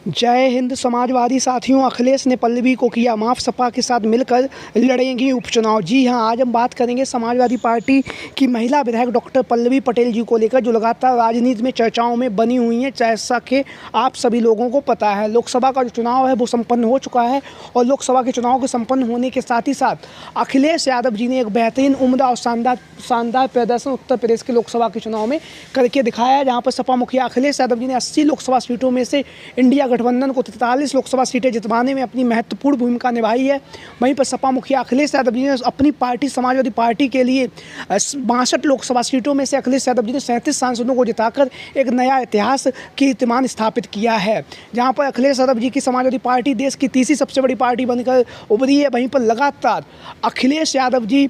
जय हिंद समाजवादी साथियों, अखिलेश ने पल्लवी को किया माफ़, सपा के साथ मिलकर लड़ेंगी उपचुनाव। जी हां, आज हम बात करेंगे समाजवादी पार्टी की महिला विधायक डॉक्टर पल्लवी पटेल जी को लेकर, जो लगातार राजनीति में चर्चाओं में बनी हुई हैं। जैसा कि आप सभी लोगों को पता है, लोकसभा का जो चुनाव है वो संपन्न हो चुका है और लोकसभा के चुनाव के संपन्न होने के साथ ही साथ अखिलेश यादव जी ने एक बेहतरीन, उम्दा और शानदार प्रदर्शन उत्तर प्रदेश के लोकसभा के चुनाव में करके दिखाया है, जहाँ पर सपा मुखिया अखिलेश यादव जी ने 80 लोकसभा सीटों में से इंडिया गठबंधन को 43 लोकसभा सीटें जितवाने में अपनी महत्वपूर्ण भूमिका निभाई है। वहीं पर सपा मुखिया अखिलेश यादव जी ने अपनी पार्टी समाजवादी पार्टी के लिए 62 लोकसभा सीटों में से अखिलेश यादव जी ने 37 सांसदों को जिताकर एक नया इतिहास कीर्तिमान स्थापित किया है, जहां पर अखिलेश यादव जी की समाजवादी पार्टी देश की तीसरी सबसे बड़ी पार्टी बनकर उभरी है। वहीं पर लगातार अखिलेश यादव जी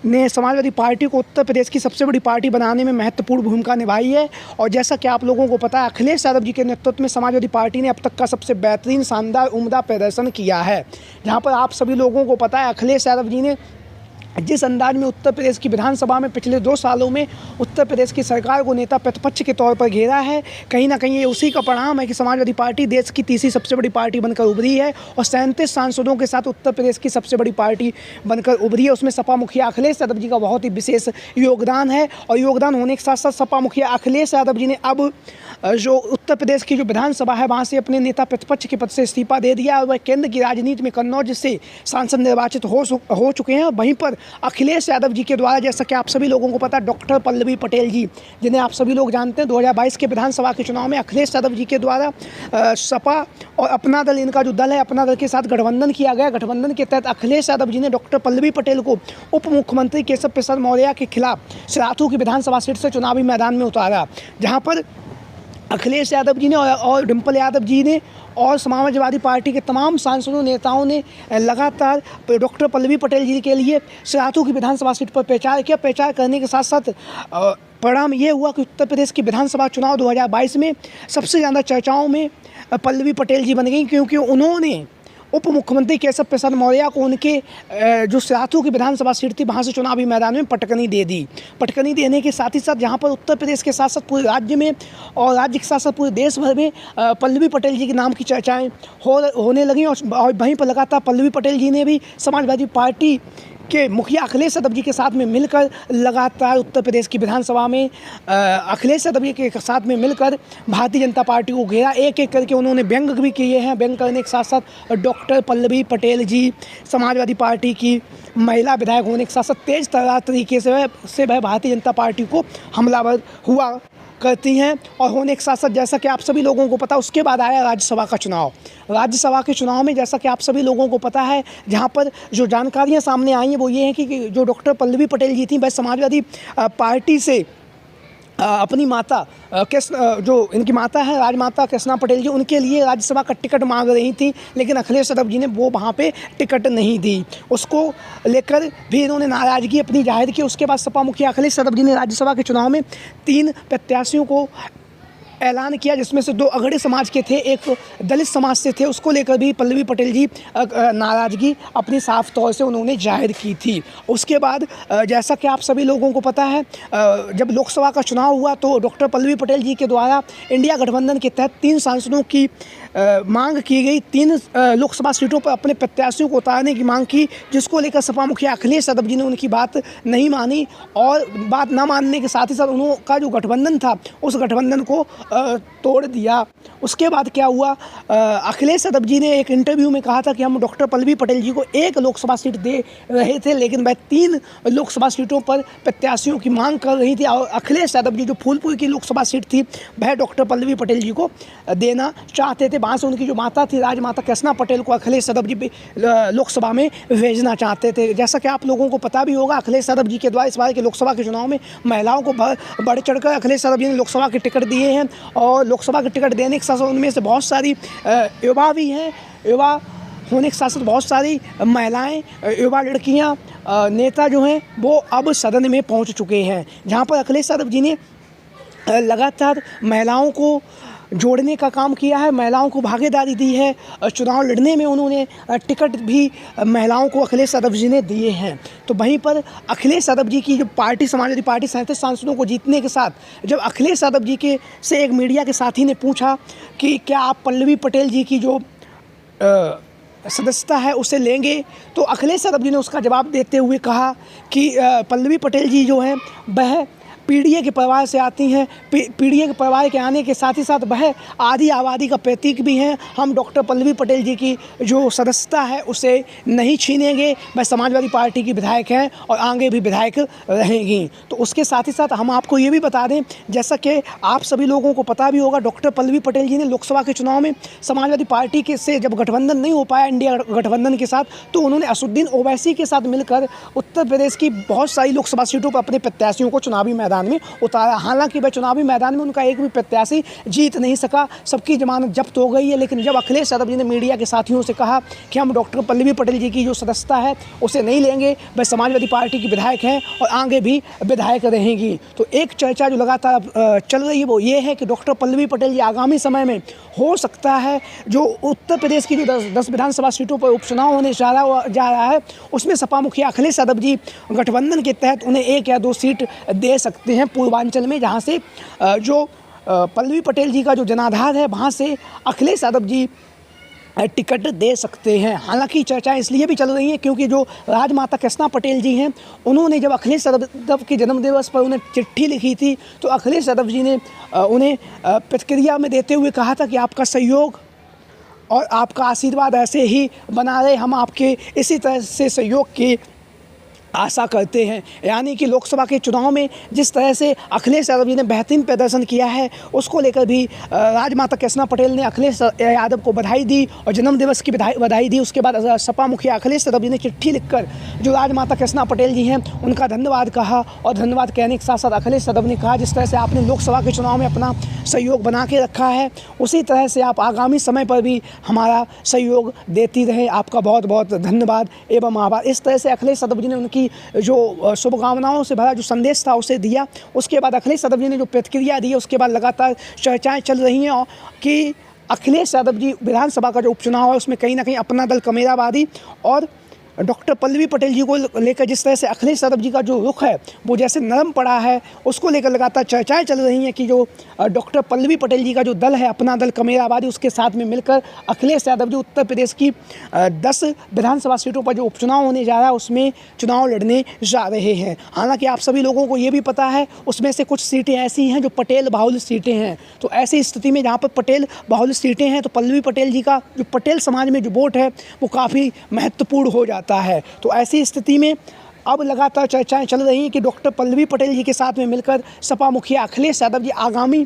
ने समाजवादी पार्टी को उत्तर प्रदेश की सबसे बड़ी पार्टी बनाने में महत्वपूर्ण भूमिका निभाई है। और जैसा कि आप लोगों को पता है, अखिलेश यादव जी के नेतृत्व में समाजवादी पार्टी ने अब तक का सबसे बेहतरीन, शानदार, उम्दा प्रदर्शन किया है। जहां पर आप सभी लोगों को पता है, अखिलेश यादव जी ने जिस अंदाज में उत्तर प्रदेश की विधानसभा में पिछले 2 सालों में उत्तर प्रदेश की सरकार को नेता प्रतिपक्ष के तौर पर घेरा है, कहीं ना कहीं ये उसी का परिणाम है कि समाजवादी पार्टी देश की तीसरी सबसे बड़ी पार्टी बनकर उभरी है और 37 सांसदों के साथ उत्तर प्रदेश की सबसे बड़ी पार्टी बनकर उभरी है। उसमें सपा मुखिया अखिलेश यादव जी का बहुत ही विशेष योगदान है और योगदान होने के साथ साथ सपा मुखिया अखिलेश यादव जी ने अब जो उत्तर प्रदेश की जो विधानसभा है वहाँ से अपने नेता प्रतिपक्ष के पद से इस्तीफा दे दिया और वह केंद्र की राजनीति में कन्नौज से सांसद निर्वाचित हो चुके हैं। वहीं पर अखिलेश यादव जी के द्वारा, जैसा कि आप सभी लोगों को पता है, डॉक्टर पल्लवी पटेल जी, जिन्हें आप सभी लोग जानते हैं, 2022 के विधानसभा के चुनाव में अखिलेश यादव जी के द्वारा सपा और अपना दल, इनका जो दल है, अपना दल के साथ गठबंधन किया गया। गठबंधन के तहत अखिलेश यादव जी ने डॉक्टर पल्लवी पटेल को उप मुख्यमंत्री केशव प्रसाद मौर्य के खिलाफ सिराथू की विधानसभा सीट से चुनावी मैदान में उतारा, जहाँ पर अखिलेश यादव जी ने और डिम्पल यादव जी ने और समाजवादी पार्टी के तमाम सांसदों, नेताओं ने लगातार डॉक्टर पल्लवी पटेल जी के लिए सिराथू की विधानसभा सीट पर प्रचार किया। प्रचार करने के साथ साथ परिणाम ये हुआ कि उत्तर प्रदेश की विधानसभा चुनाव 2022 में सबसे ज़्यादा चर्चाओं में पल्लवी पटेल जी बन गई, क्योंकि उन्होंने उप मुख्यमंत्री केशव प्रसाद मौर्य को उनके जो सिराथू की विधानसभा सीट थी वहाँ से चुनावी मैदान में पटकनी दे दी। पटकनी देने के साथ ही साथ जहाँ पर उत्तर प्रदेश के साथ साथ पूरे राज्य में और राज्य के साथ साथ पूरे देश भर में पल्लवी पटेल जी के नाम की चर्चाएं होने लगी और वहीं पर लगातार पल्लवी पटेल जी ने भी समाजवादी पार्टी के मुखिया अखिलेश यादव जी के साथ में मिलकर लगातार उत्तर प्रदेश की विधानसभा में अखिलेश यादव जी के साथ में मिलकर भारतीय जनता पार्टी को घेरा। एक एक करके उन्होंने व्यंग भी किए हैं। व्यंग करने के साथ साथ डॉक्टर पल्लवी पटेल जी समाजवादी पार्टी की महिला विधायक होने के साथ साथ तेज तरीके से वह भारतीय जनता पार्टी को हमलावर हुआ करती हैं। और होने के साथ साथ, जैसा कि आप सभी लोगों को पता, उसके बाद आया राज्यसभा का चुनाव। राज्यसभा के चुनाव में, जैसा कि आप सभी लोगों को पता है, जहां पर जो जानकारियां सामने आई हैं वो ये हैं कि जो डॉक्टर पल्लवी पटेल जी थी, वह समाजवादी पार्टी से अपनी माता जो इनकी माता है राजमाता कृष्णा पटेल जी, उनके लिए राज्यसभा का टिकट मांग रही थी, लेकिन अखिलेश यादव जी ने वो वहाँ पे टिकट नहीं दी। उसको लेकर भी इन्होंने नाराज़गी अपनी जाहिर की। उसके बाद सपा मुखिया अखिलेश यादव जी ने राज्यसभा के चुनाव में 3 प्रत्याशियों को ऐलान किया, जिसमें से 2 अगड़े समाज के थे, एक दलित समाज से थे। उसको लेकर भी पल्लवी पटेल जी नाराज़गी अपनी साफ तौर से उन्होंने जाहिर की थी। उसके बाद जैसा कि आप सभी लोगों को पता है, जब लोकसभा का चुनाव हुआ तो डॉक्टर पल्लवी पटेल जी के द्वारा इंडिया गठबंधन के तहत 3 सांसदों की मांग की गई। 3 लोकसभा सीटों पर अपने प्रत्याशियों को उतारने की मांग की, जिसको लेकर सपा मुखिया अखिलेश यादव जी ने उनकी बात नहीं मानी और बात न मानने के साथ ही साथ उनका जो गठबंधन था उस गठबंधन को तोड़ दिया। उसके बाद क्या हुआ, अखिलेश यादव जी ने एक इंटरव्यू में कहा था कि हम डॉक्टर पल्लवी पटेल जी को 1 लोकसभा सीट दे रहे थे, लेकिन वह 3 लोकसभा सीटों पर प्रत्याशियों की मांग कर रही थी। और अखिलेश यादव जी जो फूलपुर की लोकसभा सीट थी वह डॉक्टर पल्लवी पटेल जी को देना चाहते थे। वहाँ से उनकी जो माता थी राजमाता कृष्णा पटेल को अखिलेश यादव जी लोकसभा में भेजना चाहते थे। जैसा कि आप लोगों को पता भी होगा, अखिलेश यादव जी के द्वारा इस बार के लोकसभा के चुनाव में महिलाओं को बढ़ चढ़कर अखिलेश यादव जी ने लोकसभा के टिकट दिए हैं और लोकसभा के टिकट देने के साथ साथ उनमें से बहुत सारी युवा भी हैं। युवा होने के साथ साथ बहुत सारी महिलाएं, युवा लड़कियां, नेता जो हैं वो अब सदन में पहुंच चुके हैं, जहां पर अखिलेश यादव जी ने लगातार महिलाओं को जोड़ने का काम किया है, महिलाओं को भागीदारी दी है। चुनाव लड़ने में उन्होंने टिकट भी महिलाओं को अखिलेश यादव जी ने दिए हैं। तो वहीं पर अखिलेश यादव जी की जो पार्टी समाजवादी पार्टी 37 सांसदों को जीतने के साथ जब अखिलेश यादव जी के से एक मीडिया के साथी ने पूछा कि क्या आप पल्लवी पटेल जी की जो सदस्यता है उसे लेंगे, तो अखिलेश यादव जी ने उसका जवाब देते हुए कहा कि पल्लवी पटेल जी जो हैं वह पीडीए के परिवार से आती हैं। पीडीए के परिवार के आने के साथ ही साथ वह आदि आबादी का प्रतीक भी हैं। हम डॉक्टर पल्लवी पटेल जी की जो सदस्यता है उसे नहीं छीनेंगे। वह समाजवादी पार्टी की विधायक हैं और आगे भी विधायक रहेंगी। तो उसके साथ ही साथ हम आपको ये भी बता दें, जैसा कि आप सभी लोगों को पता भी होगा, डॉक्टर पल्लवी पटेल जी ने लोकसभा के चुनाव में समाजवादी पार्टी के से जब गठबंधन नहीं हो पाया इंडिया गठबंधन के साथ, तो उन्होंने असुद्दीन ओवैसी के साथ मिलकर उत्तर प्रदेश की बहुत सारी लोकसभा सीटों पर अपने प्रत्याशियों को चुनावी मैदान में उतारा। हालांकि वह चुनावी मैदान में उनका एक भी प्रत्याशी जीत नहीं सका, सबकी जमानत जब्त हो गई है। लेकिन जब अखिलेश यादव जी ने मीडिया के साथियों से कहा कि हम डॉक्टर पल्लवी पटेल जी की जो सदस्यता है उसे नहीं लेंगे, वह समाजवादी पार्टी की विधायक हैं और आगे भी विधायक रहेंगी, तो एक चर्चा जो लगातार चल रही है वो ये है कि डॉक्टर पल्लवी पटेल जी आगामी समय में हो सकता है जो उत्तर प्रदेश की जो 10 विधानसभा सीटों पर उपचुनाव होने जा रहा है उसमें सपा मुखिया अखिलेश यादव जी गठबंधन के तहत उन्हें 1 या 2 सीट दे सकते हैं पूर्वांचल में, जहां से जो पल्लवी पटेल जी का जो जनाधार है वहां से अखिलेश यादव जी टिकट दे सकते हैं। हालांकि चर्चाएं इसलिए भी चल रही हैं क्योंकि जो राजमाता कृष्णा पटेल जी हैं उन्होंने जब अखिलेश यादव के जन्मदिवस पर उन्हें चिट्ठी लिखी थी, तो अखिलेश यादव जी ने उन्हें प्रतिक्रिया में देते हुए कहा था कि आपका सहयोग और आपका आशीर्वाद ऐसे ही बना रहे, हम आपके इसी तरह से सहयोग की आशा करते हैं। यानी कि लोकसभा के चुनाव में जिस तरह से अखिलेश यादव जी ने बेहतरीन प्रदर्शन किया है उसको लेकर भी राजमाता कृष्णा पटेल ने अखिलेश यादव को बधाई दी और जन्मदिवस की बधाई दी। उसके बाद सपा मुखिया अखिलेश यादव जी ने चिट्ठी लिखकर जो राजमाता कृष्णा पटेल जी हैं उनका धन्यवाद कहा, और धन्यवाद कहने के साथ साथ अखिलेश यादव ने कहा जिस तरह से आपने लोकसभा के चुनाव में अपना सहयोग बना के रखा है उसी तरह से आप आगामी समय पर भी हमारा सहयोग देती रहें, आपका बहुत बहुत धन्यवाद एवं आभार। इस तरह से अखिलेश यादव जी ने उनकी जो शुभकामनाओं से भरा जो संदेश था उसे दिया। उसके बाद अखिलेश यादव जी ने जो प्रतिक्रिया दी है उसके बाद लगातार चर्चाएं चल रही हैं कि अखिलेश यादव जी विधानसभा का जो उपचुनाव है उसमें कहीं ना कहीं अपना दल कमेराबादी और डॉक्टर पल्लवी पटेल जी को लेकर जिस तरह से अखिलेश यादव जी का जो रुख है वो जैसे नरम पड़ा है उसको लेकर लगातार चर्चाएं चल रही हैं कि जो डॉक्टर पल्लवी पटेल जी का जो दल है अपना दल कमेराबादी उसके साथ में मिलकर अखिलेश यादव जी उत्तर प्रदेश की 10 विधानसभा सीटों पर जो उपचुनाव होने जा रहा है उसमें चुनाव लड़ने जा रहे हैं। हालांकि आप सभी लोगों को ये भी पता है उसमें से कुछ सीटें ऐसी हैं जो पटेल बाहुल सीटें हैं, तो ऐसी स्थिति में जहाँ पर पटेल बाहुल सीटें हैं तो पल्लवी पटेल जी का जो पटेल समाज में जो वोट है वो काफ़ी महत्वपूर्ण हो जाता है। तो ऐसी स्थिति में अब लगातार चर्चाएं चल रही हैं कि डॉक्टर पल्लवी पटेल जी के साथ में मिलकर सपा मुखिया अखिलेश यादव जी आगामी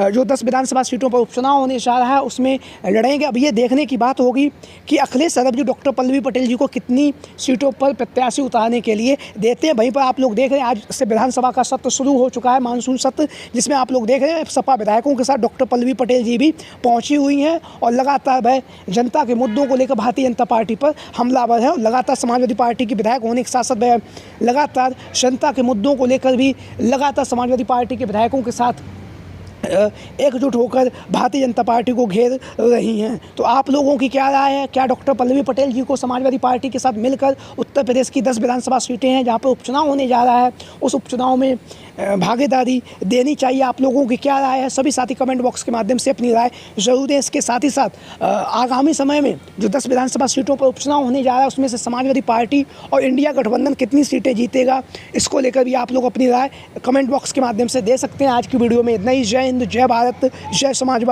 जो 10 विधानसभा सीटों पर उपचुनाव होने जा रहा है उसमें लड़ेंगे। अब ये देखने की बात होगी कि अखिलेश यादव जी डॉक्टर पल्लवी पटेल जी को कितनी सीटों पर प्रत्याशी उतारने के लिए देते हैं। वहीं पर आप लोग देख रहे हैं आज से विधानसभा का सत्र शुरू हो चुका है, मानसून सत्र, जिसमें आप लोग देख रहे हैं सपा विधायकों के साथ डॉक्टर पल्लवी पटेल जी भी पहुँची हुई हैं और लगातार वह जनता के मुद्दों को लेकर भारतीय जनता पार्टी पर हमलावर है। और लगातार समाजवादी पार्टी के विधायक होने के साथ साथ वह लगातार जनता के मुद्दों को लेकर भी लगातार समाजवादी पार्टी के विधायकों के साथ एकजुट होकर भारतीय जनता पार्टी को घेर रही हैं। तो आप लोगों की क्या राय है? क्या डॉक्टर पल्लवी पटेल जी को समाजवादी पार्टी के साथ मिलकर उत्तर प्रदेश की 10 विधानसभा सीटें हैं जहां पर उपचुनाव होने जा रहा है उस उपचुनाव में भागीदारी देनी चाहिए? आप लोगों की क्या राय है? सभी साथी कमेंट बॉक्स के माध्यम से अपनी राय जरूर दें। इसके साथ ही साथ आगामी समय में जो 10 विधानसभा सीटों पर उपचुनाव होने जा रहा है उसमें से समाजवादी पार्टी और इंडिया गठबंधन कितनी सीटें जीतेगा इसको लेकर भी आप लोग अपनी राय कमेंट बॉक्स के माध्यम से दे सकते हैं। आज की वीडियो में इतना ही। जय हिंद, जय भारत, जय समाजवादी।